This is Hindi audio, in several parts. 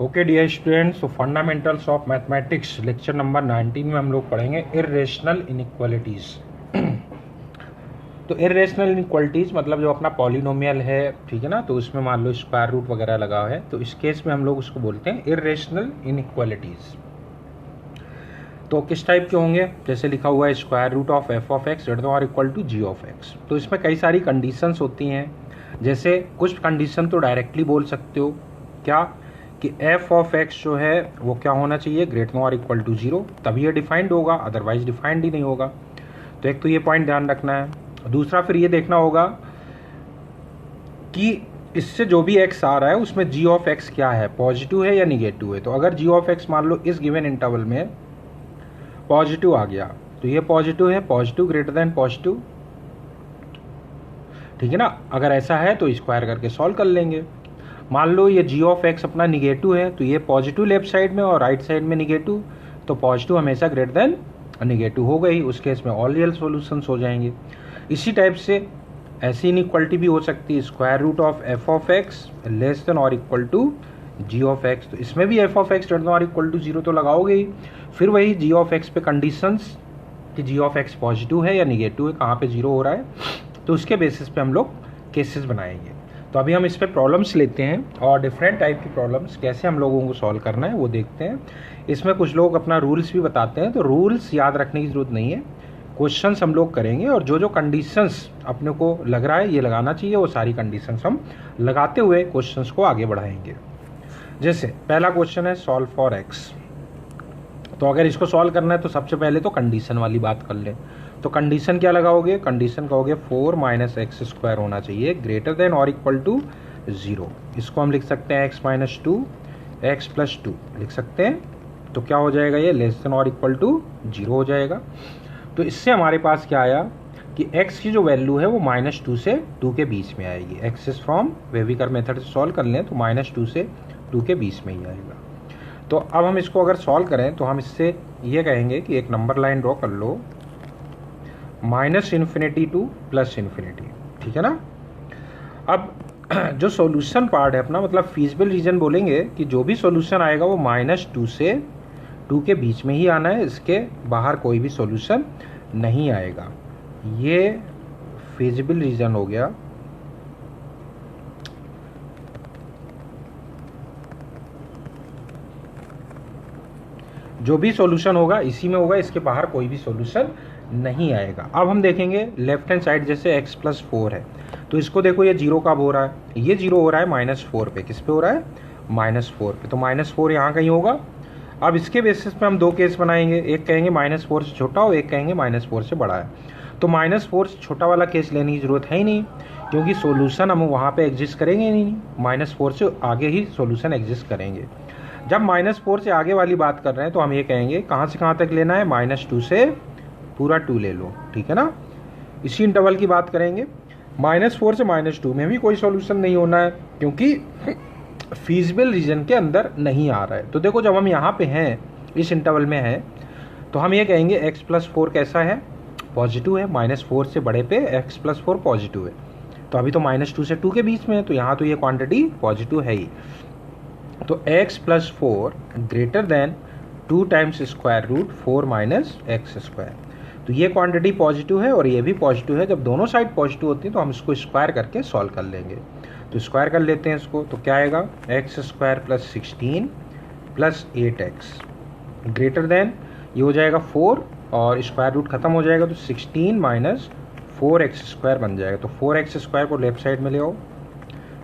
ओके डियर स्टूडेंट्स, तो fundamentals of mathematics lecture number 19 में हम लोग पढ़ेंगे इर्रेशनल इनइक्वालिटीज़। तो इर्रेशनल इनइक्वालिटीज़ मतलब जो अपना पॉलिनोमियल है, ठीक है ना, तो उसमें मान लो स्क्वायर रूट वगैरह लगा है, तो इस केस में हम लोग उसको बोलते हैं इर्रेशनल इनइक्वालिटीज़। तो किस टाइप के होंगे, जैसे लिखा हुआ है square root of F of X greater than और equal to G of X. तो इसमें कई सारी कंडीशंस होती हैं, जैसे कुछ कंडीशन तो डायरेक्टली बोल सकते हो क्या कि एफ ऑफ एक्स जो है वो क्या होना चाहिए, ग्रेटर देन और इक्वल टू जीरो, तभी ये डिफाइंड होगा, अदरवाइज डिफाइंड ही नहीं होगा। तो एक तो ये पॉइंट ध्यान रखना है। दूसरा फिर ये देखना होगा कि इससे जो भी एक्स आ रहा है उसमें जी ऑफ एक्स क्या है, पॉजिटिव है या निगेटिव है। तो अगर जी ऑफ एक्स मान लो इस गिवन इंटरवल में पॉजिटिव आ गया तो ये पॉजिटिव है, पॉजिटिव ग्रेटर देन पॉजिटिव, ठीक है ना। अगर ऐसा है तो स्क्वायर करके सॉल्व कर लेंगे। मान लो ये जी ऑफ एक्स अपना निगेटिव है, तो ये पॉजिटिव लेफ्ट साइड में और राइट साइड में निगेटिव, तो पॉजिटिव हमेशा ग्रेटर देन निगेटिव हो गई, उस केस में ऑल रियल सॉल्यूशंस हो जाएंगे। इसी टाइप से ऐसी इनइक्वालिटी भी हो सकती है, square root of F of X less than और equal to G of X. तो इसमें भी F of X greater than और इक्वल टू जीरो तो लगाओगे ही, फिर वही जी ऑफ एक्स पे कंडीशंस कि जी ऑफ एक्स पॉजिटिव है या निगेटिव है, कहाँ पे जीरो हो रहा है, तो उसके बेसिस पे हम लोग केसेस बनाएंगे। तो अभी हम इस पर प्रॉब्लम्स लेते हैं और डिफरेंट टाइप की प्रॉब्लम्स कैसे हम लोगों को सॉल्व करना है वो देखते हैं। इसमें कुछ लोग अपना रूल्स भी बताते हैं, तो रूल्स याद रखने की ज़रूरत नहीं है, क्वेश्चंस हम लोग करेंगे और जो जो कंडीशंस अपने को लग रहा है ये लगाना चाहिए वो सारी कंडीशंस हम लगाते हुए क्वेश्चंस को आगे बढ़ाएंगे। जैसे पहला क्वेश्चन है सॉल्व फॉर एक्स। तो अगर इसको सॉल्व करना है तो सबसे पहले तो कंडीशन वाली बात कर लें। तो कंडीशन क्या लगाओगे, कंडीशन कहोगे 4 माइनस एक्स स्क्वायर होना चाहिए ग्रेटर देन और इक्वल टू जीरो। इसको हम लिख सकते हैं x minus two, x plus two लिख सकते हैं। तो क्या हो जाएगा, ये लेस देन और इक्वल टू जीरो हो जाएगा। तो इससे हमारे पास क्या आया कि x की जो वैल्यू है वो माइनस टू से 2 के बीच में आएगी। एक्सेस फ्रॉम वेविकर मेथड से सॉल्व कर लें तो माइनस टू से 2 के बीच में ही आएगा। तो अब हम इसको अगर सॉल्व करें तो हम इससे ये कहेंगे कि एक नंबर लाइन ड्रॉ कर लो, minus infinity to plus infinity, ठीक है ना। अब जो सॉल्यूशन पार्ट है अपना, मतलब फीजिबल रीजन बोलेंगे कि जो भी सॉल्यूशन आएगा वो माइनस टू से 2 के बीच में ही आना है, इसके बाहर कोई भी सॉल्यूशन नहीं आएगा। ये फीजिबल रीजन हो गया। जो भी सॉल्यूशन होगा इसी में होगा, इसके बाहर कोई भी सॉल्यूशन नहीं आएगा। अब हम देखेंगे लेफ्ट हैंड साइड, जैसे x प्लस 4 है तो इसको देखो ये जीरो कब हो रहा है, ये जीरो हो रहा है माइनस 4 पे। किस पे हो रहा है, माइनस 4 पे। तो माइनस 4 यहाँ कहीं होगा। अब इसके बेसिस पे हम दो केस बनाएंगे, एक कहेंगे माइनस 4 से छोटा हो, एक कहेंगे माइनस 4 से बड़ा है। तो माइनस 4 से छोटा वाला केस लेने की जरूरत है ही नहीं, क्योंकि सोल्यूशन हम वहाँ पे एग्जिस्ट करेंगे नहीं, माइनस 4 से आगे ही सोल्यूशन एग्जिस्ट करेंगे। जब माइनस 4 से आगे वाली बात कर रहे हैं तो हम ये कहेंगे कहाँ से कहाँ तक लेना है, माइनस 2 से पूरा 2 ले लो, ठीक है ना। इसी इंटरवल की बात करेंगे। माइनस 4 से माइनस 2 में भी कोई सॉल्यूशन नहीं होना है, क्योंकि फीजिबल रीजन के अंदर नहीं आ रहा है। तो देखो जब हम यहाँ पे हैं, इस इंटरवल में हैं, तो हम ये कहेंगे x प्लस 4 कैसा है, पॉजिटिव है। माइनस 4 से बड़े पे x प्लस 4 पॉजिटिव है। तो अभी तो माइनस 2 से 2 के बीच में है, तो यहाँ तो ये क्वांटिटी पॉजिटिव है ही। तो x plus 4 greater than 2 times square root 4 minus X square. तो ये क्वांटिटी पॉजिटिव है और ये भी पॉजिटिव है। जब दोनों साइड पॉजिटिव होती है तो हम इसको स्क्वायर करके सॉल्व कर लेंगे। तो स्क्वायर कर लेते हैं इसको, तो क्या आएगा, x square plus 16 plus 8x greater than, ये हो जाएगा 4 और स्क्वायर रूट खत्म हो जाएगा, तो 16 माइनस 4x स्क्वायर बन जाएगा। तो 4x स्क्वायर को लेफ्ट साइड में ले आओ,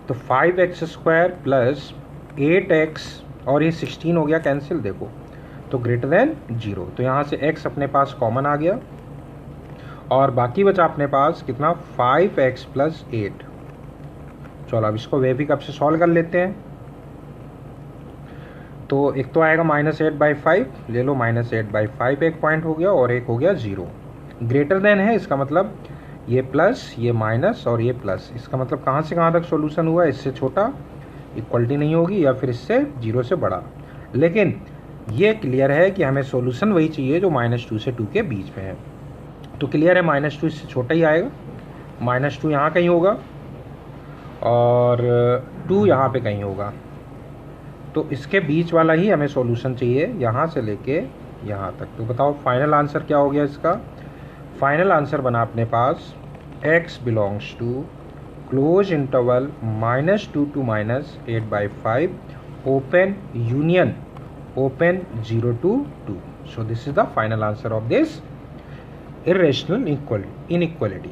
तो 5x स्क्वायर प्लस 8x और ये 16 हो गया कैंसिल, देखो, तो ग्रेटर देन 0। तो यहाँ से x अपने पास कॉमन आ गया और बाकी बचा अपने पास कितना, 5x प्लस 8। चलो अब इसको वेवी कप से सॉल्व कर लेते हैं। तो एक तो आएगा माइनस 8/5, ले लो माइनस 8/5 एक पॉइंट हो गया और एक हो गया 0। ग्रेटर देन है, इसका मतलब ये प्लस, ये माइनस और ये प्लस, इसका मतलब कहाँ से कहाँ तक सॉल्यूशन हुआ, इससे छोटा इक्वलिटी नहीं होगी या फिर इससे 0 से बड़ा। लेकिन ये क्लियर है कि हमें सॉल्यूशन वही चाहिए जो माइनस 2 से 2 के बीच में है। तो क्लियर है माइनस 2 इससे छोटा ही आएगा, माइनस 2 यहाँ कहीं होगा और 2 यहाँ पे कहीं होगा। तो इसके बीच वाला ही हमें सॉल्यूशन चाहिए, यहाँ से लेके यहाँ तक। तो बताओ फाइनल आंसर क्या हो गया इसका? फाइनल आंसर बना अपने पास x belongs to close interval -2 to -8/5 open union open 0 to 2। So this is the final answer of this irrational inequality.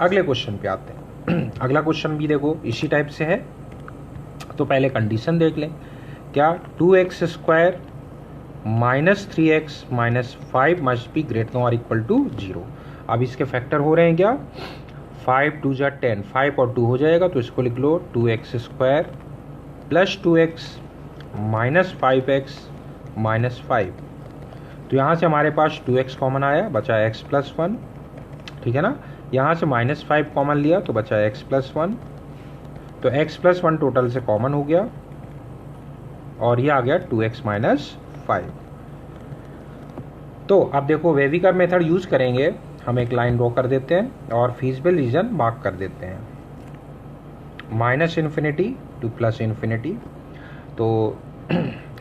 अगले क्वेश्चन पे आते हैं। अगला क्वेश्चन भी देखो इसी टाइप से है। तो पहले कंडीशन देख लें, क्या 2x square -3x -5 must be greater than और इक्वल टू 0। अब इसके फैक्टर हो रहे हैं क्या? 5 2 जा 10, 5 और 2 हो जाएगा, तो इसको लिख लो 2x square plus 2x -5x -5। तो यहाँ से हमारे पास 2x कॉमन आया, बचा x + 1, ठीक है ना। यहाँ से -5 कॉमन लिया तो बचा x + 1, तो x + 1 टोटल से कॉमन हो गया और ये आ गया 2x - 5। तो अब देखो वेविकर मेथड यूज करेंगे। हम एक लाइन ड्रॉ कर देते हैं और फीजिबल रीजन मार्क कर देते हैं, -∞ to +∞। तो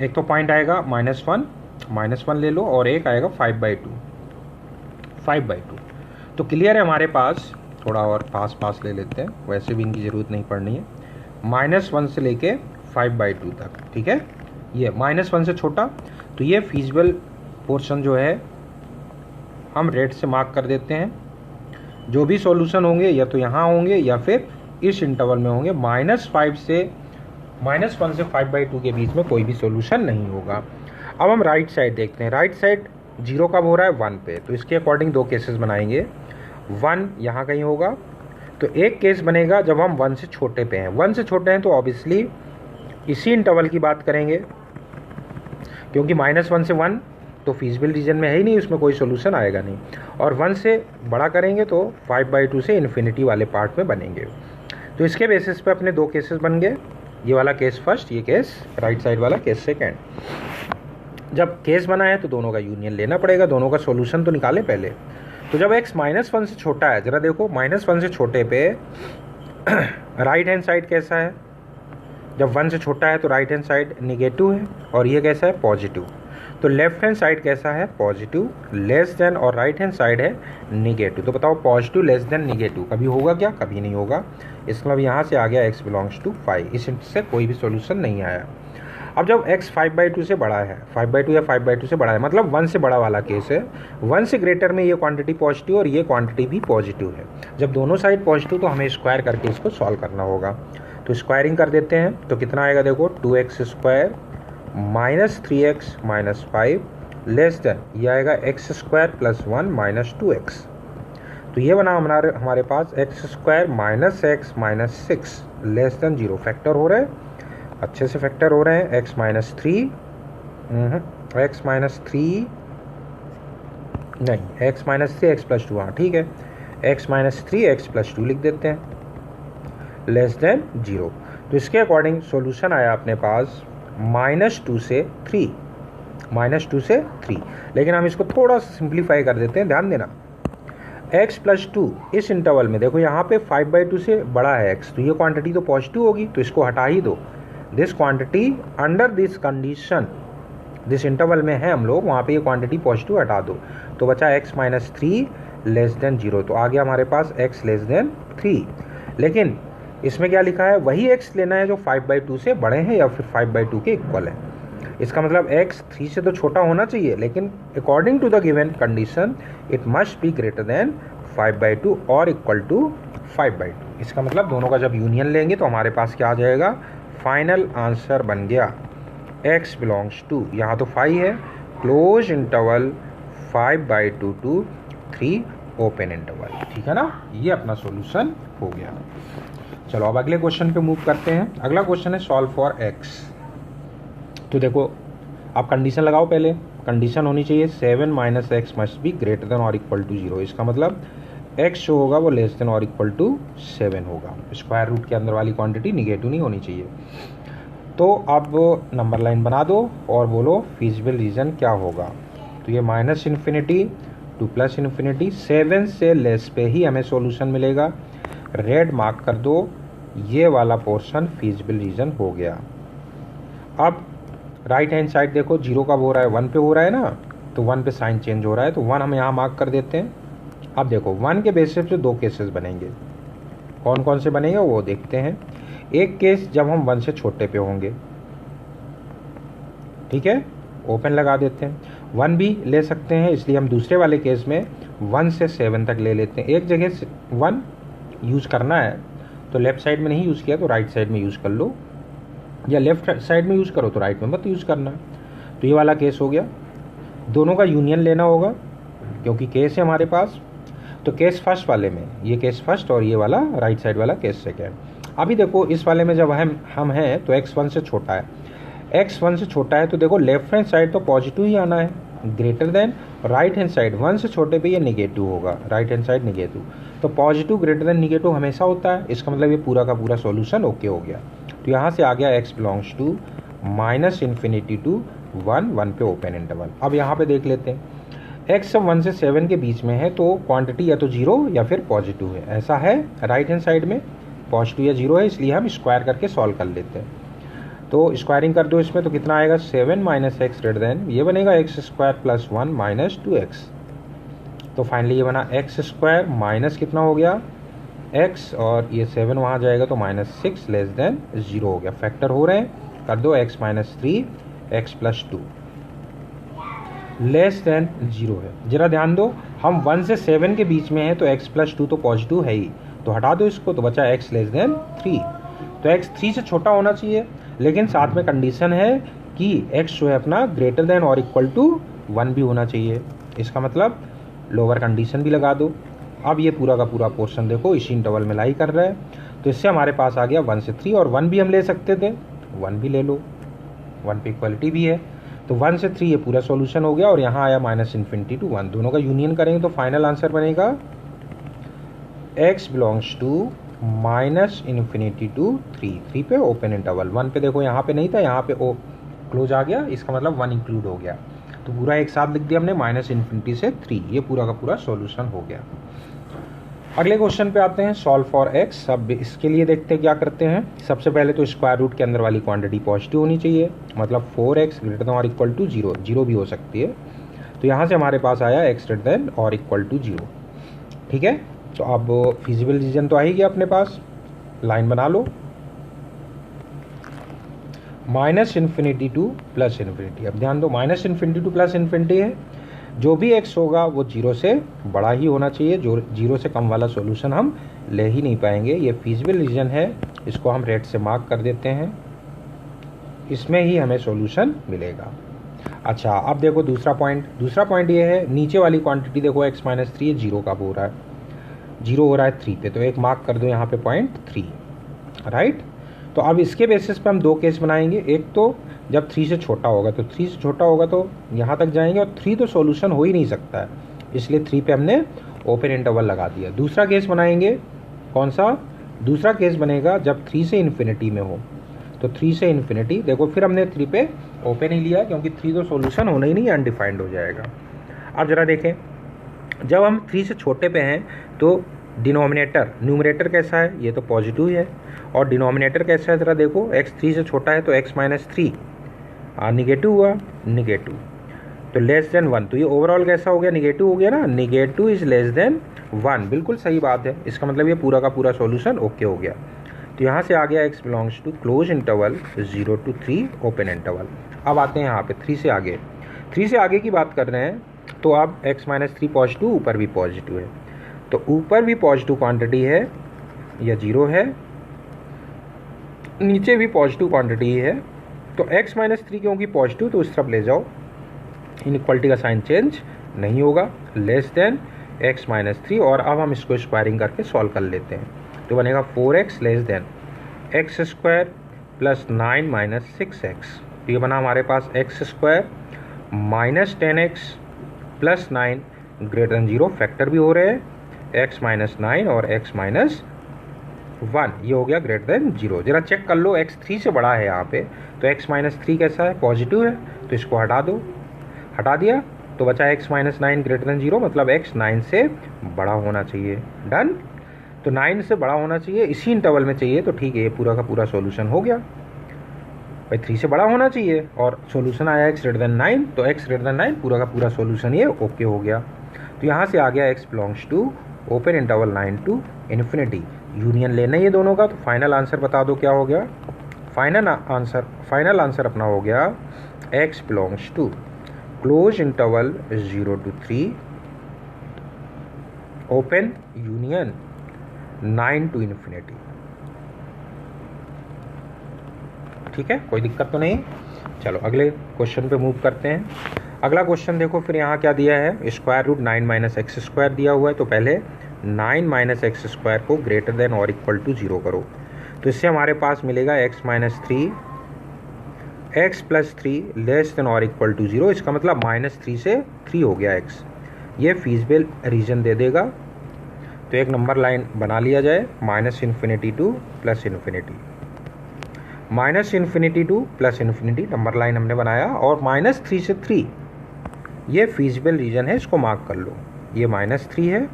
एक तो पॉइंट आएगा -1 ले लो और एक आएगा 5/2। तो क्लियर है हमारे पास। थोड़ा और पास ले लेते हैं, वैसे भी इनकी ज़रूरत नहीं पड़नी है। -1 से लेके 5/2 तक, ठीक है। ये -1 से छोटा, तो ये फीजिबल पोर्शन जो है हम रेड से मार्क कर देते हैं। जो भी सॉल्यूशन होंगे या तो यहाँ होंगे या फिर इस इंटरवल में होंगे। -1 से 5/2 के बीच में कोई भी सॉल्यूशन नहीं होगा। अब हम राइट साइड देखते हैं। राइट साइड 0 कब हो रहा है? 1 पे। तो इसके अकॉर्डिंग दो केसेस बनाएंगे। 1 यहाँ कहीं होगा, तो एक केस बनेगा जब हम 1 से छोटे पे हैं। 1 से छोटे हैं तो ऑब्वियसली इसी इंटरवल की बात करेंगे, क्योंकि -1 से 1 तो फीजिबल रीजन में है ही नहीं, उसमें कोई सोल्यूशन आएगा नहीं। और 1 से बड़ा करेंगे तो 5/2 से इन्फिनिटी वाले पार्ट में बनेंगे। तो इसके बेसिस पे अपने दो केसेस बन गए। ये वाला केस फर्स्ट, ये केस राइट साइड वाला केस सेकेंड। जब केस बना है तो दोनों का यूनियन लेना पड़ेगा, दोनों का सोल्यूशन तो निकाले पहले। तो जब x -1 से छोटा है, जरा देखो -1 से छोटे पे राइट हैंड साइड कैसा है? जब 1 से छोटा है तो राइट हैंड साइड निगेटिव है और ये कैसा है? पॉजिटिव। तो लेफ्ट हैंड साइड कैसा है? पॉजिटिव लेस देन, और राइट हैंड साइड है निगेटिव। तो बताओ पॉजिटिव लेस देन निगेटिव कभी होगा क्या? कभी नहीं होगा। इसका मतलब यहाँ से आ गया x बिलोंग्स टू 5, इससे कोई भी सॉल्यूशन नहीं आया। अब जब x 5/2 से बड़ा है, 5/2 या 5/2 से बड़ा है, मतलब 1 से बड़ा वाला केस है। 1 से ग्रेटर में ये क्वांटिटी पॉजिटिव और ये क्वांटिटी भी पॉजिटिव है। जब दोनों साइड पॉजिटिव तो हमें स्क्वायर करके इसको सॉल्व करना होगा। तो स्क्वायरिंग कर देते हैं। तो कितना आएगा देखो, 2x square -3x -5 less than, ये आएगा x स्क्वायर + 1 -2x। तो ये बना हमारे पास x square -x -6 less than 0। Factor हो रहे हैं, अच्छे से फैक्टर हो रहे हैं। x -3 नहीं, x -3 x + 2, हाँ ठीक है। x -3 x + 2 लिख देते हैं लेस देन 0। तो इसके अकॉर्डिंग सॉल्यूशन आया अपने पास -2 से 3। लेकिन हम इसको थोड़ा सिंप्लीफाई कर देते हैं, ध्यान देना। x + 2 इस इंटरवल में देखो, यहाँ पे 5/2 से बड़ा है x, तो ये क्वांटिटी तो पॉजिटिव होगी, तो इसको हटा ही दो। This quantity under this condition, जिस इंटरवल में है हम लोग, वहाँ पे ये क्वांटिटी पॉजिटिव हटा दो। तो बचा x -3 लेस देन 0। तो आ गया हमारे पास x लेस देन 3। लेकिन इसमें क्या लिखा है? वही x लेना है जो 5/2 से बड़े हैं या फिर 5/2 के इक्वल है। इसका मतलब x 3 से तो छोटा होना चाहिए, लेकिन according to the given condition it must be greater than 5/2 और इक्वल टू 5/2। इसका मतलब दोनों का जब यूनियन लेंगे तो हमारे पास क्या आ जाएगा? फाइनल आंसर बन गया x बिलोंग्स टू, यहाँ तो 5 है, close interval 5/2 to 3 open interval, ठीक है ना। ये अपना सॉल्यूशन हो गया। चलो अब अगले क्वेश्चन पे मूव करते हैं। अगला क्वेश्चन है सॉल्व फॉर x। तो देखो आप कंडीशन लगाओ पहले। कंडीशन होनी चाहिए 7 - x must be greater than और इक्वल टू 0। इसका मतलब x जो होगा वो लेस देन और इक्वल टू 7 होगा। स्क्वायर रूट के अंदर वाली क्वांटिटी निगेटिव नहीं होनी चाहिए। तो अब नंबर लाइन बना दो और बोलो फीजिबल रीजन क्या होगा। तो ये -∞ to +∞, 7 से लेस पे ही हमें सॉल्यूशन मिलेगा। रेड मार्क कर दो, ये वाला पोर्शन फीजिबल रीजन हो गया। अब राइट हैंड साइड देखो, 0 कब हो रहा है, 1 पे हो रहा है ना, तो 1 पे साइन चेंज हो रहा है, तो 1 हम यहाँ मार्क कर देते हैं। अब देखो 1 के बेसिस पे 2 केसेस बनेंगे, कौन कौन से बनेंगे वो देखते हैं। एक केस जब हम 1 से छोटे पे होंगे, ठीक है, ओपन लगा देते हैं। 1 भी ले सकते हैं, इसलिए हम दूसरे वाले केस में 1 से 7 तक ले लेते हैं। एक जगह 1 यूज़ करना है तो लेफ्ट साइड में नहीं यूज़ किया तो राइट साइड में यूज़ कर लो, या लेफ्ट साइड में यूज़ करो तो राइट में मत यूज़ करना। तो ये वाला केस हो गया। दोनों का यूनियन लेना होगा क्योंकि केस है हमारे पास। तो केस फर्स्ट वाले में ये केस फर्स्ट और ये वाला राइट साइड वाला केस सेकेंड। अभी देखो इस वाले में जब हम हैं तो x 1 से छोटा है, x 1 से छोटा है तो देखो लेफ्ट हैंड साइड तो पॉजिटिव ही आना है, greater than. Right hand side 1 से छोटे पे ये निगेटिव होगा, राइट हैंड साइड निगेटिव। तो पॉजिटिव ग्रेटर देन निगेटिव हमेशा होता है, इसका मतलब ये पूरा का पूरा सॉल्यूशन ओके हो गया। तो यहाँ से आ गया x बिलोंग्स टू -∞ टू 1, 1 पे ओपन इंटरवल। अब यहाँ पे देख लेते हैं, x 1 से 7 के बीच में है तो क्वांटिटी या तो 0 या फिर पॉजिटिव है, ऐसा है। राइट हैंड साइड में पॉजिटिव या 0 है, इसलिए हम स्क्वायर करके सॉल्व कर लेते हैं। तो स्क्वायरिंग कर दो इसमें, तो कितना आएगा 7 - x ग्रेटर देन, ये बनेगा x² + 1 - 2x। तो फाइनली ये बना x² माइनस कितना हो गया x, और ये 7 वहाँ जाएगा तो -6 लेस देन 0 हो गया। फैक्टर हो रहे हैं, कर दो x - 3 x + 2 लेस देन 0 है। जरा ध्यान दो, हम 1 से 7 के बीच में है तो x + 2 तो पॉजिटिव है ही, तो हटा दो इसको, तो बचा x लेस देन 3। तो x 3 से छोटा होना चाहिए, लेकिन साथ में कंडीशन है कि x जो है अपना ग्रेटर देन और इक्वल टू 1 भी होना चाहिए। इसका मतलब लोअर कंडीशन भी लगा दो। अब ये पूरा का पूरा पोर्शन देखो इसी इंटरवल में लाई कर रहा है, तो इससे हमारे पास आ गया 1 से 3, और 1 भी हम ले सकते थे, 1 भी ले लो, 1 पे इक्वलिटी भी है। तो 1 से 3 ये पूरा सॉल्यूशन हो गया, और यहाँ आया -∞ टू 1, दोनों का यूनियन करेंगे तो फाइनल आंसर बनेगा x बिलोंग्स टू -∞ टू 3 पे ओपन इंटरवल। 1 पे देखो यहाँ पे नहीं था, यहाँ पे ओ क्लोज आ गया, इसका मतलब 1 इंक्लूड हो गया, तो पूरा एक साथ लिख दिया हमने -∞ से 3, ये पूरा का पूरा सॉल्यूशन हो गया। अगले क्वेश्चन पे आते हैं, सॉल्व फॉर x। अब इसके लिए देखते हैं क्या करते हैं। सबसे पहले तो स्क्वायर रूट के अंदर वाली क्वांटिटी पॉजिटिव होनी चाहिए, मतलब 4x ग्रेटर देन और इक्वल टू 0, 0 भी हो सकती है। तो यहाँ से हमारे पास आया x ग्रेटर देन और इक्वल टू 0, ठीक है। तो अब फिजिबल रीजन तो आएगी अपने पास, लाइन बना लो, -∞ टू +∞। अब ध्यान दो, -∞ टू +∞ है, जो भी x होगा वो 0 से बड़ा ही होना चाहिए, जो 0 से कम वाला सॉल्यूशन हम ले ही नहीं पाएंगे। ये फिजिबल रीजन है, इसको हम रेड से मार्क कर देते हैं, इसमें ही हमें सॉल्यूशन मिलेगा। अच्छा, अब देखो दूसरा पॉइंट ये है, नीचे वाली क्वांटिटी देखो x - 3 है, 0 कब हो रहा है, 0 हो रहा है 3 पे, तो एक मार्क कर दो यहाँ पे पॉइंट 3, राइट। तो अब इसके बेसिस पे हम 2 केस बनाएंगे। एक तो जब 3 से छोटा होगा, तो 3 से छोटा होगा तो यहाँ तक जाएंगे, और 3 तो सॉल्यूशन हो ही नहीं सकता है, इसलिए 3 पे हमने ओपन इंटरवल लगा दिया। दूसरा केस बनाएंगे, कौन सा दूसरा केस बनेगा, जब 3 से इन्फिनिटी में हो, तो 3 से इन्फिनिटी देखो, फिर हमने 3 पे ओपन ही लिया क्योंकि 3 तो सॉल्यूशन होना ही नहीं, अनडिफाइंड हो जाएगा। अब जरा देखें, जब हम 3 से छोटे पे हैं तो डिनोमिनेटर, न्यूमरेटर कैसा है, ये तो पॉजिटिव है, और डिनोमिनेटर कैसा है जरा देखो, x 3 से छोटा है तो x - 3 निगेटिव हुआ, निगेटिव, तो लेस देन 1, तो ये ओवरऑल कैसा हो गया, निगेटिव हो गया ना, निगेटिव इज लेस देन 1, बिल्कुल सही बात है। इसका मतलब ये पूरा का पूरा सॉल्यूशन ओके हो गया। तो यहाँ से आ गया x belongs to close interval 0 to 3 open interval. अब आते हैं यहाँ पे 3 से आगे, 3 से आगे की बात कर रहे हैं, तो अब x - 3 पॉजिटिव, ऊपर भी पॉजिटिव है, तो ऊपर भी पॉजिटिव क्वांटिटी है या 0 है, नीचे भी पॉजिटिव क्वांटिटी है, तो x - 3 क्योंकि पॉजिटिव तो उस तरफ ले जाओ, इनइक्वालिटी का साइन चेंज नहीं होगा, लेस देन x - 3, और अब हम इसको स्क्वायरिंग करके सॉल्व कर लेते हैं, तो बनेगा 4x less than x² + 9 - 6x। तो ये बना हमारे पास x² - 10x + 9 greater than 0, factor भी हो रहे हैं, x - 9 और x - 1, ये हो गया ग्रेटर देन 0। जरा चेक कर लो, x 3 से बड़ा है यहाँ पे, तो x - 3 कैसा है, पॉजिटिव है, तो इसको हटा दो, हटा दिया, तो बचा x - 9 ग्रेटर देन 0, मतलब x 9 से बड़ा होना चाहिए, डन। तो 9 से बड़ा होना चाहिए, इसी इंटरवल में चाहिए, तो ठीक है, ये पूरा का पूरा सॉल्यूशन हो गया। भाई 3 से बड़ा होना चाहिए और सॉल्यूशन आया x ग्रेटर देन 9, तो x ग्रेटर देन 9 पूरा का पूरा सॉल्यूशन ये ओके हो गया। तो यहाँ से आ गया x belongs to open interval 9 to infinity, union लेना है ये दोनों का। तो फाइनल आंसर बता दो क्या हो गया। फाइनल आंसर अपना हो गया x belongs to close interval 0 to 3 open union 9 to infinity. ठीक है, कोई दिक्कत तो नहीं। चलो अगले क्वेश्चन पे मूव करते हैं। अगला क्वेश्चन देखो, फिर यहाँ क्या दिया है, square root 9 minus X square दिया हुआ है। तो पहले 9 माइनस एक्स स्क्वायर को ग्रेटर देन और इक्वल टू 0 करो। तो इससे हमारे पास मिलेगा x minus 3 X plus 3 less than और इक्वल टू 0। इसका मतलब -3 से 3 हो गया x। ये फीजिबल रीजन दे देगा। तो एक नंबर लाइन बना लिया जाए, minus infinity to plus infinity, minus infinity to plus infinity number line हमने बनाया। और -3 से 3 ये फीजिबल रीजन है, इसको मार्क कर लो। ये -3 है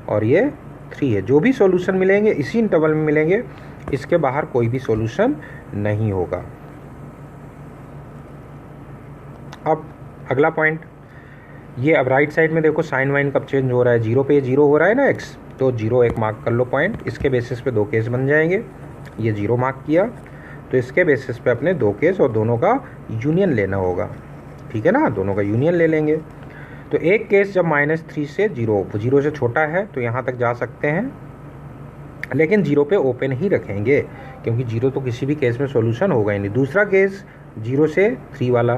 और ये 3 है। जो भी सॉल्यूशन मिलेंगे इसी इंटरवल में मिलेंगे, इसके बाहर कोई भी सॉल्यूशन नहीं होगा। अब अगला पॉइंट ये, अब राइट साइड में देखो साइन वाइन कब चेंज हो रहा है, 0 पे 0 हो रहा है ना x, तो 0 एक मार्क कर लो पॉइंट। इसके बेसिस पे 2 केस बन जाएंगे। ये 0 मार्क किया तो इसके बेसिस पे अपने 2 केस और दोनों का यूनियन लेना होगा। ठीक है ना, दोनों का यूनियन ले लेंगे। तो एक केस जब -3 से 0 से छोटा है तो यहाँ तक जा सकते हैं, लेकिन 0 पे ओपन ही रखेंगे क्योंकि 0 तो किसी भी केस में सॉल्यूशन होगा ही नहीं। दूसरा केस 0 से 3 वाला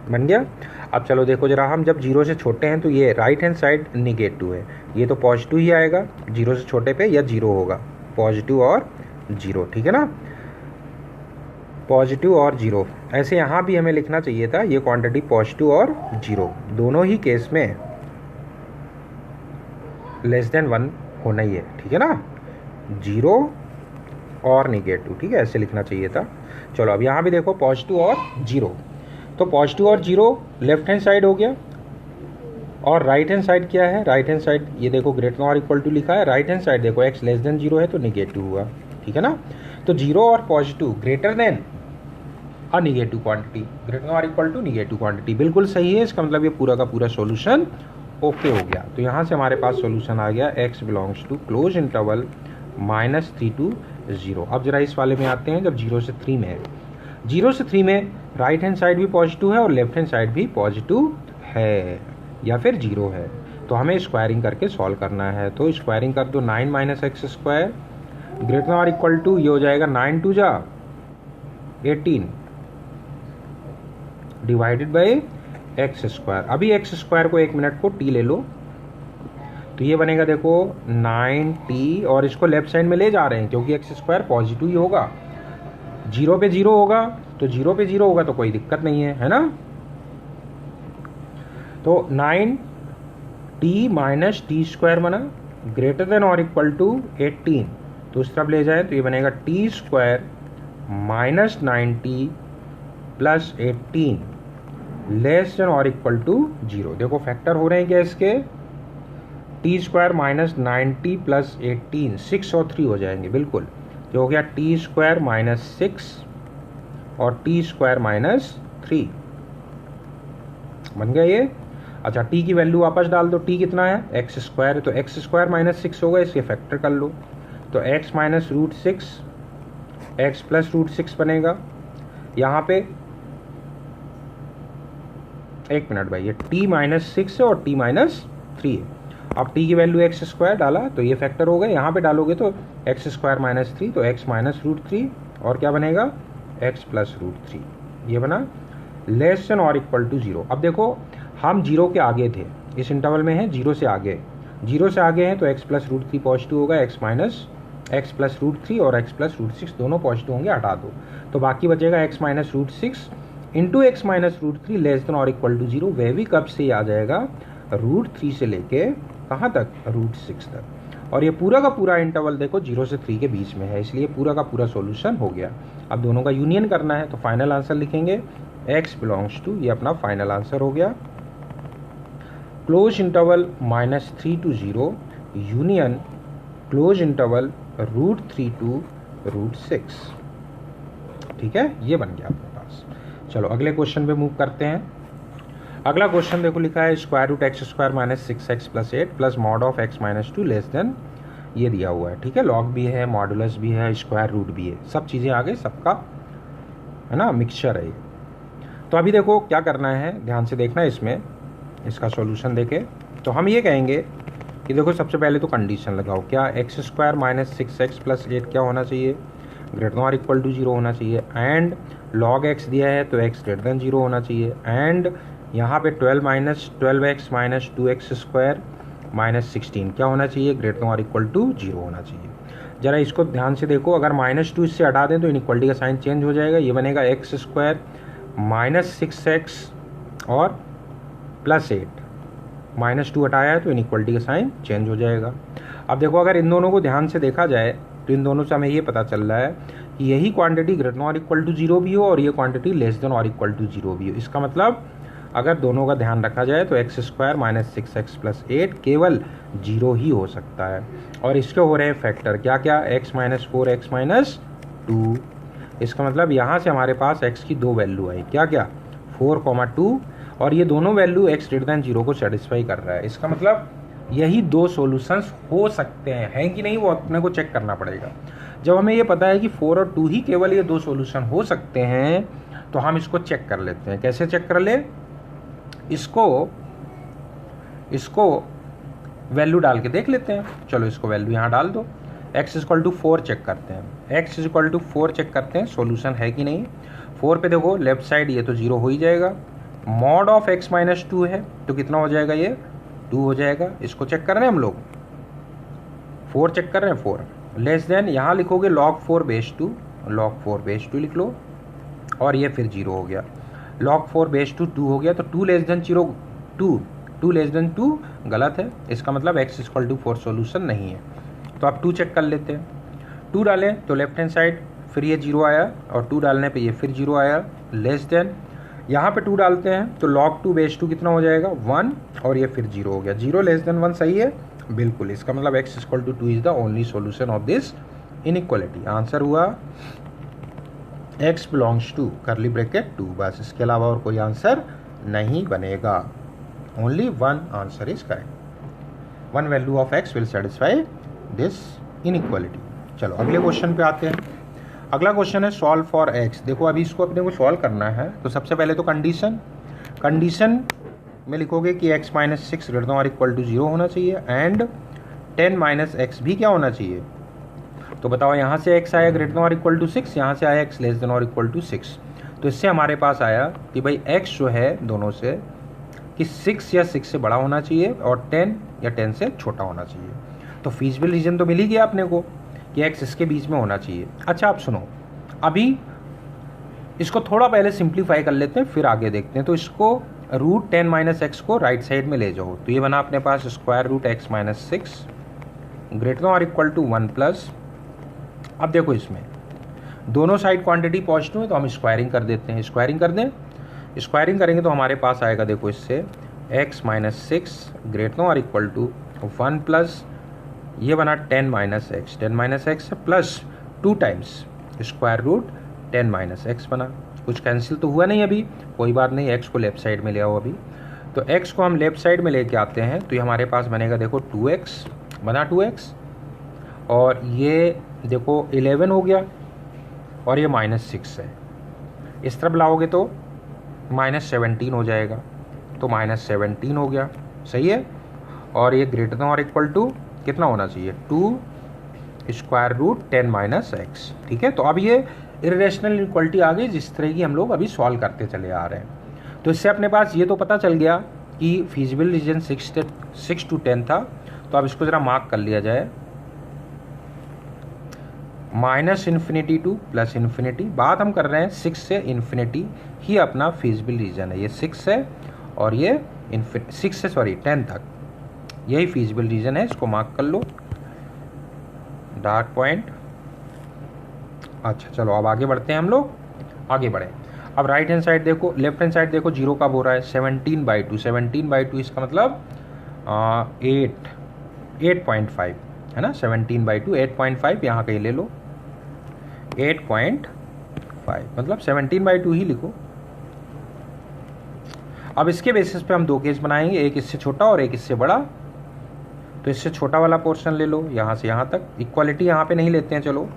बन गया। अब चलो देखो जरा, हम जब 0 से छोटे हैं तो ये राइट हैंड साइड निगेटिव है, ये तो पॉजिटिव ही आएगा 0 से छोटे पे, या 0 होगा, पॉजिटिव और 0। ठीक है ना, पॉजिटिव और 0। ऐसे यहाँ भी हमें लिखना चाहिए था, ये क्वांटिटी पॉजिटिव और 0 दोनों ही केस में लेस देन 1 होना ही है। ठीक है ना, 0 और निगेटिव। ठीक है, ऐसे लिखना चाहिए था। चलो अब यहाँ भी देखो पॉजिटिव और 0, तो पॉजिटिव और 0 लेफ्ट हैंड साइड हो गया। और राइट हैंड साइड क्या है, राइट हैंड साइड ये देखो ग्रेटर देन और इक्वल टू लिखा है। राइट हैंड साइड देखो x लेस देन 0 है तो निगेटिव हुआ। ठीक है ना, तो 0 और positive greater than a negative quantity, greater than और इक्वल टू निगेटिव क्वांटिटी, बिल्कुल सही है। इसका मतलब ये पूरा का पूरा सॉल्यूशन ओके हो गया। तो यहाँ से हमारे पास सॉल्यूशन आ गया x belongs to close interval -3 to 0। अब जरा इस वाले में आते हैं, जब 0 से 3 में है। 0 से 3 में राइट हैंड साइड भी पॉजिटिव है और लेफ्ट हैंड साइड भी पॉजिटिव है या फिर 0 है, तो हमें स्क्वायरिंग करके सॉल्व करना है। तो स्क्वायरिंग कर दो, 9 minus X square greater than और इक्वल टू, ये हो जाएगा 9 2 जा 18 डिवाइडेड बाई एक्स स्क्वायर। अभी एक्स स्क्वायर को 1 मिनट को t ले लो, तो ये बनेगा देखो 9t, और इसको लेफ्ट साइड में ले जा रहे हैं क्योंकि एक्स स्क्वायर पॉजिटिव ही होगा। 0 पे 0 होगा तो 0 पे 0 होगा तो कोई दिक्कत नहीं है, है ना। तो 9t माइनस टी स्क्वायर बना ग्रेटर देन और इक्वल टू 18, तो उस तरफ ले जाए तो ये बनेगा T square minus 9t plus 18 less than और इक्वल टू 0। देखो फैक्टर हो रहे हैं क्या इसके, T square minus 9t plus 18, 6 और 3 हो जाएंगे बिल्कुल, जो हो गया टी स्क्वायर माइनस 6 और टी स्क्वायर माइनस 3 बन गया ये। अच्छा, t की वैल्यू वापस डाल दो, t कितना है एक्स स्क्वायर, तो एक्स स्क्वायर माइनस 6 होगा, इसके फैक्टर कर लो तो x minus root 6 X plus root 6 बनेगा। यहाँ पे 1 मिनट भाई, ये t माइनस 6 है और t माइनस 3 है। अब t की वैल्यू एक्स स्क्वायर डाला तो ये फैक्टर हो गए, यहाँ पे डालोगे तो एक्स स्क्वायर माइनस 3, तो x माइनस रूट 3 और क्या बनेगा x प्लस रूट 3, ये बना लेस देन और इक्वल टू 0। अब देखो हम 0 के आगे थे, इस इंटरवल में है 0 से आगे, 0 से आगे हैं तो x प्लस रूट 3 पॉजिटिव होगा, x प्लस रूट 3 और x प्लस रूट 6 दोनों पॉजिटिव होंगे, हटा दो तो बाकी बचेगा x minus root 6 into X minus root 3 less than और इक्वल टू 0। वह भी कब से आ जाएगा, रूट 3 से लेके कहाँ तक, रूट 6 तक। और ये पूरा का पूरा इंटरवल देखो 0 से 3 के बीच में है, इसलिए पूरा का पूरा सॉल्यूशन हो गया। अब दोनों का यूनियन करना है तो फाइनल आंसर लिखेंगे x बिलोंग्स टू, ये अपना फाइनल आंसर हो गया, close interval -3 to 0 union close interval root 3 to root 6। ठीक है, ये बन गया अपने पास। चलो अगले क्वेश्चन पे मूव करते हैं। अगला क्वेश्चन देखो लिखा है square root X square minus 6x plus 8 plus mod of x minus 2 less than, ये दिया हुआ है, ठीक है। लॉग भी है, मॉडुलस भी है, स्क्वायर रूट भी है, सब चीज़ें आ गई, सबका है ना मिक्सचर है ये। तो अभी देखो क्या करना है, ध्यान से देखना इसमें, इसका सॉल्यूशन देखे तो हम ये कहेंगे कि देखो सबसे पहले तो कंडीशन लगाओ, क्या x square minus 6x plus 8 क्या होना चाहिए, ग्रेटर देन और इक्वल टू 0 होना चाहिए। एंड लॉग x दिया है तो x ग्रेटर देन 0 होना चाहिए। एंड यहाँ पे 12x minus 2x square minus 16 क्या होना चाहिए, ग्रेटर देन और इक्वल टू 0 होना चाहिए। जरा इसको ध्यान से देखो, अगर -2 इससे हटा दें तो इनइक्वलिटी का साइन चेंज हो जाएगा, ये बनेगा एक्स स्क्वायर माइनस 6x और प्लस 8, -2 हटाया है तो इनइक्वलिटी का साइन चेंज हो जाएगा। अब देखो अगर इन दोनों को ध्यान से देखा जाए तो इन दोनों से हमें ये पता चल रहा है कि यही क्वांटिटी ग्रेटर देन और इक्वल टू 0 भी हो और ये क्वांटिटी लेस देन और इक्वल टू 0 भी हो। इसका मतलब अगर दोनों का ध्यान रखा जाए तो X square minus 6x plus 8 केवल 0 ही हो सकता है। और इसके हो रहे हैं फैक्टर, क्या क्या, x माइनस 4 x माइनस 2। इसका मतलब यहाँ से हमारे पास x की दो वैल्यू आई, क्या क्या, 4,2, और ये दोनों वैल्यू x ग्रेटर देन 0 को सेटिस्फाई कर रहा है। इसका मतलब यही दो सॉल्यूशंस हो सकते हैं कि नहीं, वो अपने को चेक करना पड़ेगा। जब हमें ये पता है कि 4 और 2 ही केवल ये दो सॉल्यूशन हो सकते हैं तो हम इसको चेक कर लेते हैं। कैसे चेक कर ले, इसको वैल्यू डाल के देख लेते हैं। चलो इसको वैल्यू यहाँ डाल दो, x इक्वल टू 4 चेक करते हैं, x इक्वल टू 4 चेक करते हैं सॉल्यूशन है कि नहीं। 4 पे देखो लेफ्ट साइड ये तो 0 हो ही जाएगा, मॉड ऑफ x माइनस 2 है तो कितना हो जाएगा, ये 2 हो जाएगा। इसको चेक कर रहे हैं हम लोग, 4 चेक कर रहे हैं, 4 लेस देन, यहाँ लिखोगे log 4 बेस 2, log 4 बेस 2 लिख लो और ये फिर 0 हो गया। log 4 बेस 2 2 हो गया तो 2 लेस देन 0 2 लेस देन 2 गलत है। इसका मतलब x इक्वल टू 4 सोल्यूशन नहीं है। तो आप 2 चेक कर लेते हैं, 2 डालें तो लेफ्ट हैंड साइड फिर ये 0 आया और 2 डालने पे ये फिर 0 आया, लेस देन यहाँ पे 2 डालते हैं तो log 2 बेस 2 कितना हो जाएगा, 1, और ये फिर 0 हो गया। 0 लेस देन 1 सही है बिल्कुल। इसका मतलब x equal to 2 is the only solution of this inequality. Answer हुआ x belongs to curly bracket 2, बस, इसके अलावा और कोई आंसर नहीं बनेगा। Only one answer is correct, one value of x will satisfy this inequality. चलो अगले क्वेश्चन पे आते हैं। अगला क्वेश्चन है सॉल्व फॉर x। देखो अभी इसको अपने को सॉल्व करना है तो सबसे पहले तो कंडीशन में लिखोगे कि x माइनस 6 ग्रेटर देन और इक्वल टू 0 होना चाहिए एंड 10 माइनस एक्स भी क्या होना चाहिए। तो बताओ यहाँ से x आया ग्रेटर देन और इक्वल टू 6, यहाँ से आया x लेस देन और इक्वल टू 6। तो इससे हमारे पास आया कि भाई x जो है दोनों से कि 6 या 6 से बड़ा होना चाहिए और 10 या 10 से छोटा होना चाहिए। तो फीजिबल रीजन तो मिल ही गया अपने को कि x इसके बीच में होना चाहिए। अच्छा आप सुनो, अभी इसको थोड़ा पहले सिंप्लीफाई कर लेते हैं फिर आगे देखते हैं। तो इसको रूट 10 माइनस एक्स को राइट साइड में ले जाओ तो ये बना अपने पास square root x minus 6 greater than और इक्वल टू 1 प्लस। अब देखो इसमें दोनों साइड क्वांटिटी पॉजिटिव है तो हम स्क्वायरिंग कर देते हैं, स्क्वायरिंग कर दें। स्क्वायरिंग करेंगे तो हमारे पास आएगा देखो इससे x माइनस 6 ग्रेटर देन और इक्वल टू 1 प्लस, ये बना 10 minus X plus 2 times square root 10 minus X बना। कुछ कैंसिल तो हुआ नहीं अभी, कोई बात नहीं, x को लेफ्ट साइड में ले आओ अभी। तो x को हम लेफ्ट साइड में लेके आते हैं तो ये हमारे पास बनेगा देखो 2x बना 2x, और ये देखो 11 हो गया और ये माइनस 6 है। इस तरफ लाओगे तो माइनस 17 हो जाएगा, तो माइनस 17 हो गया, सही है। और ये ग्रेटर देन और इक्वल टू कितना होना चाहिए, 2 स्क्वायर रूट 10 माइनस एक्स, ठीक है। तो अब ये इरेशनल इक्वलिटी आ गई जिस तरह की हम लोग अभी सॉल्व करते चले आ रहे हैं। तो इससे अपने पास ये तो पता चल गया कि फीजिबल रीजन 6 to 10 था। तो अब इसको ज़रा मार्क कर लिया जाए, minus infinity to plus infinity. बात हम कर रहे हैं 6 से इन्फिनिटी ही अपना फीजिबल रीजन है। ये 6 है और ये 10 तक यही फीजिबल रीजन है, इसको मार्क कर लो डार्क पॉइंट। अच्छा चलो अब आगे बढ़ते हैं, हम लोग आगे बढ़े। अब राइट हैंड साइड देखो, लेफ्ट हैंड साइड देखो, 0 कब हो रहा है, 17/2। 17/2 इसका मतलब 8.5 है ना, 17/2 8.5 यहाँ कहीं ले लो, 5, मतलब 17/2 ही लिखो। अब इसके बेसिस पे हम दो केस बनाएंगे, एक इससे छोटा और एक इससे बड़ा। तो इससे छोटा वाला पोर्शन ले लो यहाँ से यहाँ तक, इक्वालिटी यहाँ पे नहीं लेते हैं, चलो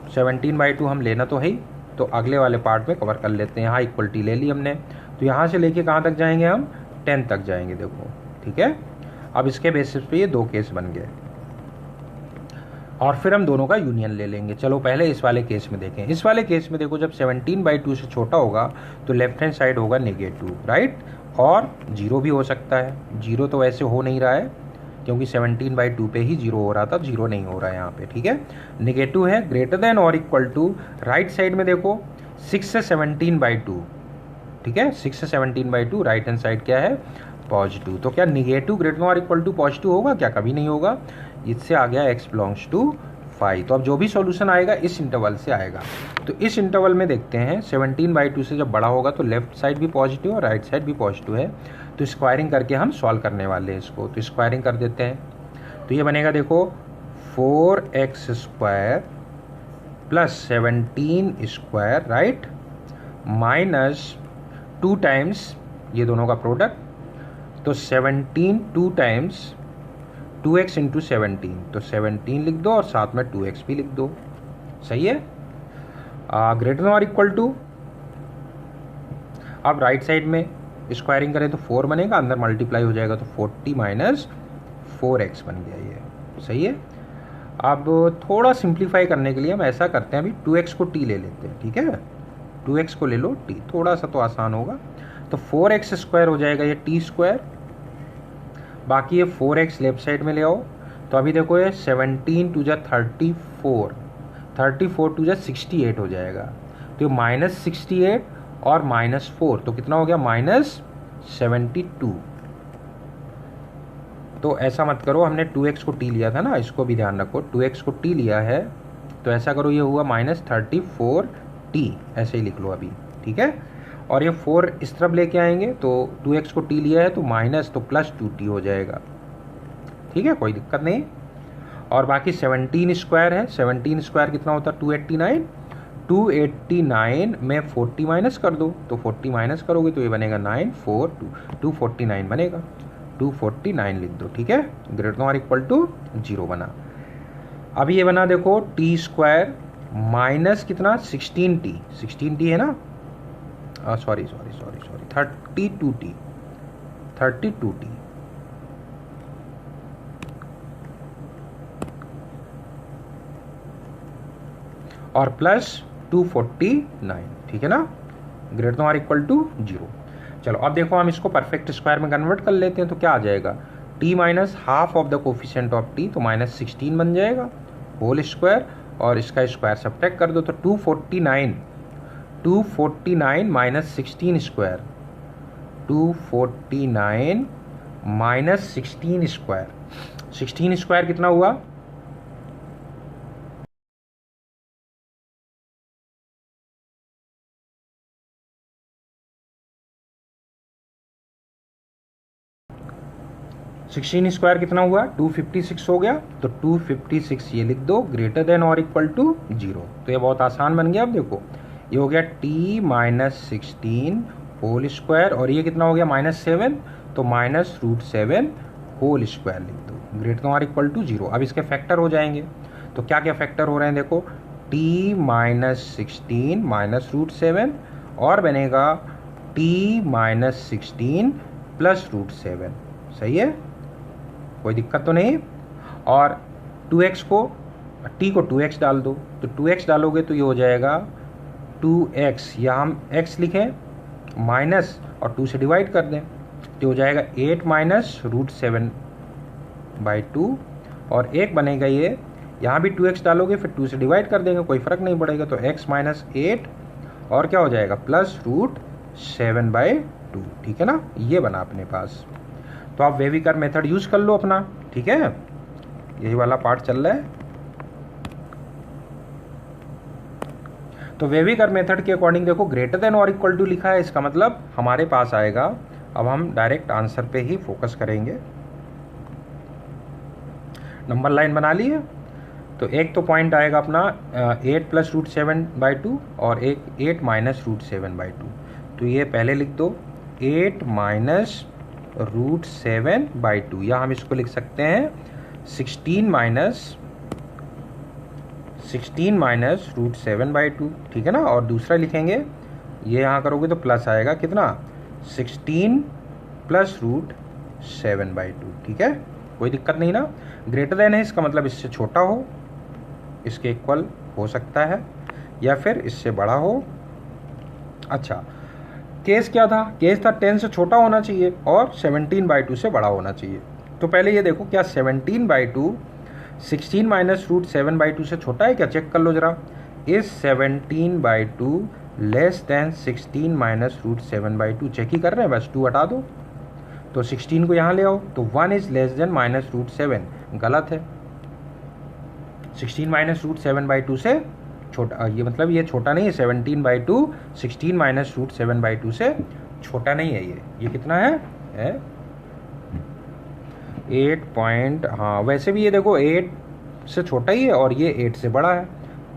17/2 हम लेना तो है ही, तो अगले वाले पार्ट में कवर कर लेते हैं। यहाँ इक्वलिटी ले ली हमने, तो यहाँ से लेके कहाँ तक जाएंगे हम, 10 तक जाएंगे, देखो ठीक है। अब इसके बेसिस पे ये दो केस बन गए और फिर हम दोनों का यूनियन ले लेंगे। चलो पहले इस वाले केस में देखें। इस वाले केस में देखो, जब 17/2 से छोटा होगा तो लेफ्ट हैंड साइड होगा नेगेटिव, राइट, और 0 भी हो सकता है। 0 तो वैसे हो नहीं रहा है क्योंकि 17/2 पे ही 0 हो रहा था, 0 नहीं हो रहा है यहाँ पे, ठीक है। नेगेटिव है, ग्रेटर देन और इक्वल टू, राइट साइड में देखो 6 से 17/2, ठीक है, 6 से 17/2, राइट हैंड साइड क्या है, पॉजिटिव। तो क्या निगेटिव ग्रेटर देन और इक्वल टू पॉजिटिव होगा क्या, कभी नहीं होगा। इससे आ गया x बिलोंग्स टू 5। तो अब जो भी सॉल्यूशन आएगा इस इंटरवल से आएगा। तो इस इंटरवल में देखते हैं 17/2 से जब बड़ा होगा तो लेफ्ट साइड भी पॉजिटिव और राइट साइड भी पॉजिटिव है, तो स्क्वायरिंग करके हम सॉल्व करने वाले हैं इसको। तो स्क्वायरिंग कर देते हैं, तो ये बनेगा देखो 4x² plus 17², right, minus 2 times ये दोनों का प्रोडक्ट, तो 17 2 टाइम्स 2x इंटू 17, तो 17 लिख दो और साथ में 2x भी लिख दो, सही है। ग्रेटर देन और इक्वल टू, अब राइट साइड में स्क्वायरिंग करें तो 4 बनेगा, अंदर मल्टीप्लाई हो जाएगा तो 40 माइनस 4x बन गया, ये सही है। अब थोड़ा सिंप्लीफाई करने के लिए हम ऐसा करते हैं, अभी 2x को t ले लेते हैं, ठीक है, 2x को ले लो t, थोड़ा सा तो आसान होगा। तो 4x² हो जाएगा ये t², बाकी ये 4x लेफ्ट साइड में ले आओ। तो अभी देखो ये 17 2 जा 34, 34 2 जा 68 हो जाएगा, तो ये -68 और -4, तो कितना हो गया, -72। तो ऐसा मत करो, हमने 2x को t लिया था ना, इसको भी ध्यान रखो, 2x को t लिया है, तो ऐसा करो ये हुआ -34t, ऐसे ही लिख लो अभी, ठीक है। और ये 4 इस तरफ लेके आएंगे तो 2x को t लिया है तो माइनस, तो +2t हो जाएगा, ठीक है, कोई दिक्कत नहीं। और बाकी 17² है, 17² कितना होता है, 289, 289 में 40 माइनस कर दो, तो 40 माइनस करोगे तो ये बनेगा 942, 249 बनेगा, 249 लिख दो, ठीक है। ग्रेटर देन और इक्वल टू 0 बना। अब ये बना देखो t² माइनस कितना, 16t है ना, सॉरी 32t, और प्लस 249, ठीक है ना, ग्रेटर देन और इक्वल टू 0। चलो अब देखो हम इसको परफेक्ट स्क्वायर में कन्वर्ट कर लेते हैं, तो क्या आ जाएगा, t minus half of the coefficient of t, तो -16 बन जाएगा होल स्क्वायर, और इसका स्क्वायर सब्ट्रैक्ट कर दो, तो 249 माइनस 16², 249 माइनस 16², 16² कितना हुआ, (16² कितना हुआ, 256 हो गया, तो 256 ये लिख दो, ग्रेटर देन और इक्वल टू 0। तो ये बहुत आसान बन गया। अब देखो ये हो गया t माइनस 16 होल स्क्वायर, और ये कितना हो गया -7, तो -√7 होल स्क्वायर लिख दो, ग्रेटर देन और इक्वल टू 0। अब इसके फैक्टर हो जाएंगे, तो क्या क्या फैक्टर हो रहे हैं देखो, t माइनस 16 माइनस √7, और बनेगा t माइनस 16 प्लस √7, सही है, कोई दिक्कत तो नहीं। और 2x को, t को 2x डाल दो, तो 2x डालोगे तो ये हो जाएगा 2x, या हम x लिखें माइनस और 2 से डिवाइड कर दें, तो हो जाएगा 8 माइनस √7/2, और एक बनेगा ये, यहाँ भी 2x डालोगे फिर 2 से डिवाइड कर देंगे, कोई फर्क नहीं पड़ेगा, तो x माइनस 8 और क्या हो जाएगा प्लस √7/2, ठीक है ना, ये बना अपने पास। तो आप वेविकर मेथड यूज कर लो अपना, ठीक है, यही वाला पार्ट चल रहा है। तो वेविकर मेथड के अकॉर्डिंग देखो ग्रेटर देन और इक्वल टू लिखा है, इसका मतलब हमारे पास आएगा। अब हम डायरेक्ट आंसर पे ही फोकस करेंगे। नंबर लाइन बना ली है, तो एक तो पॉइंट आएगा अपना 8 प्लस रूट 7/2 और एक 8 माइनस रूट 7/2। तो ये पहले लिख दो 8 माइनस रूट 7/2, या हम इसको लिख सकते हैं 16 माइनस रूट 7/2, ठीक है ना। और दूसरा लिखेंगे, ये यहाँ करोगे तो प्लस आएगा कितना, 16 प्लस रूट 7/2, ठीक है, कोई दिक्कत नहीं ना। ग्रेटर देन है, इसका मतलब इससे छोटा हो, इसके इक्वल हो सकता है, या फिर इससे बड़ा हो। अच्छा, केस क्या था, केस था 10 से छोटा होना चाहिए और 17/2 से बड़ा होना चाहिए। तो पहले ये देखो क्या 17/2 16 माइनस रूट 7/2 से छोटा है क्या, चेक कर लो जरा। Is 17/2 less than 16 minus root 7/2, check ही कर रहे हैं, बस 2 हटा दो। तो 16 को यहाँ ले आओ, तो 1 is less than minus root 7, गलत है। 16 माइनस रूट 7/2 से छोटा, ये मतलब ये छोटा नहीं है, 17/2 16 माइनस रूट 7/2 से छोटा नहीं है। ये कितना है 8 पॉइंट, हाँ वैसे भी ये देखो 8 से छोटा ही है और ये 8 से बड़ा है,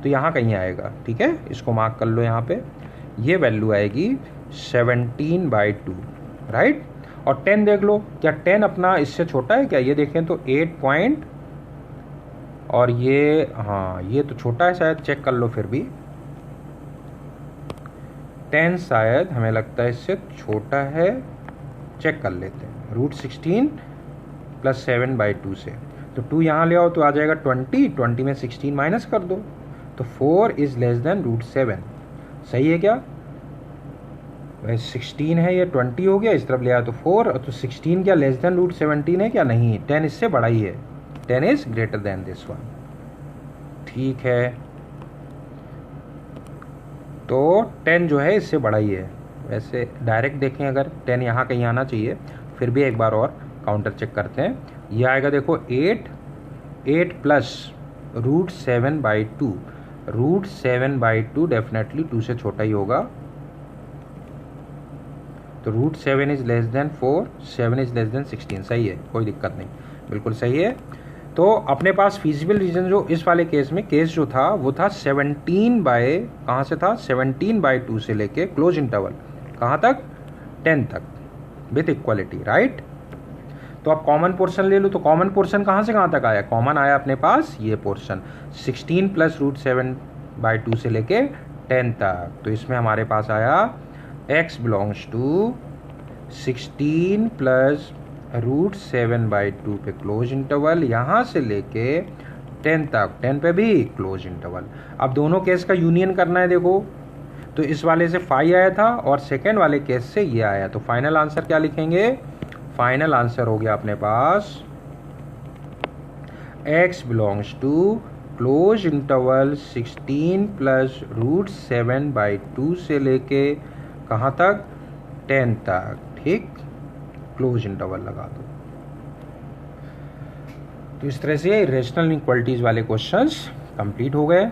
तो यहाँ कहीं आएगा, ठीक है, इसको मार्क कर लो यहाँ पे। ये वैल्यू आएगी 17/2, राइट। और 10 देख लो, क्या 10 अपना इससे छोटा है क्या, ये देखें तो 8 पॉइंट, और ये हाँ ये तो छोटा है शायद, चेक कर लो फिर भी। 10 शायद हमें लगता है इससे छोटा है, चेक कर लेते हैं। रूट 16 प्लस 7/2 से, तो 2 यहाँ ले आओ तो आ जाएगा 20 में 16 माइनस कर दो, तो 4 इज लेस देन रूट 7, सही है क्या। 16 है, ये 20 हो गया, इस तरफ ले आया तो 4, तो 16 क्या लेस देन रूट 17 है क्या, नहीं, 10 इससे बड़ा ही है, 10 is greater than this one, ठीक है। तो 10 जो है इससे बड़ा ही है। वैसे डायरेक्ट देखें अगर 10 यहाँ कहीं आना चाहिए, फिर भी एक बार और काउंटर चेक करते हैं। ये आएगा देखो 8 प्लस रूट 7/2, रूट 7/2 डेफिनेटली 2 से छोटा ही होगा, तो root 7 is less than 4, 7 is less than 16, सही है, कोई दिक्कत नहीं, बिल्कुल सही है। तो अपने पास फिजिबल रीजन जो इस वाले केस में, केस जो था वो था 17 से था 17/2 से लेके क्लोज इंटरवल कहाँ तक, 10 तक विथ इक्वलिटी, राइट। तो अब कॉमन पोर्शन ले लो, तो कॉमन पोर्शन कहाँ से कहाँ तक आया, कॉमन आया अपने पास ये पोर्शन 16 प्लस रूट 7/2 से लेके 10 तक, तो इसमें हमारे पास आया x belongs to 16 plus root 7/2 पे क्लोज इंटरवल, यहाँ से लेके 10 तक, 10 पे भी क्लोज इंटरवल। अब दोनों केस का यूनियन करना है, देखो तो इस वाले से 5 आया था और सेकेंड वाले केस से ये आया, तो फाइनल आंसर क्या लिखेंगे, फाइनल आंसर हो गया अपने पास x belongs to close interval 16 plus root 7/2 से लेके कहाँ तक, 10 तक, ठीक, क्लोज इंटरवल लगा दो। तो इस तरह से रेशनल इनइक्वालिटीज वाले क्वेश्चंस कंप्लीट हो गए।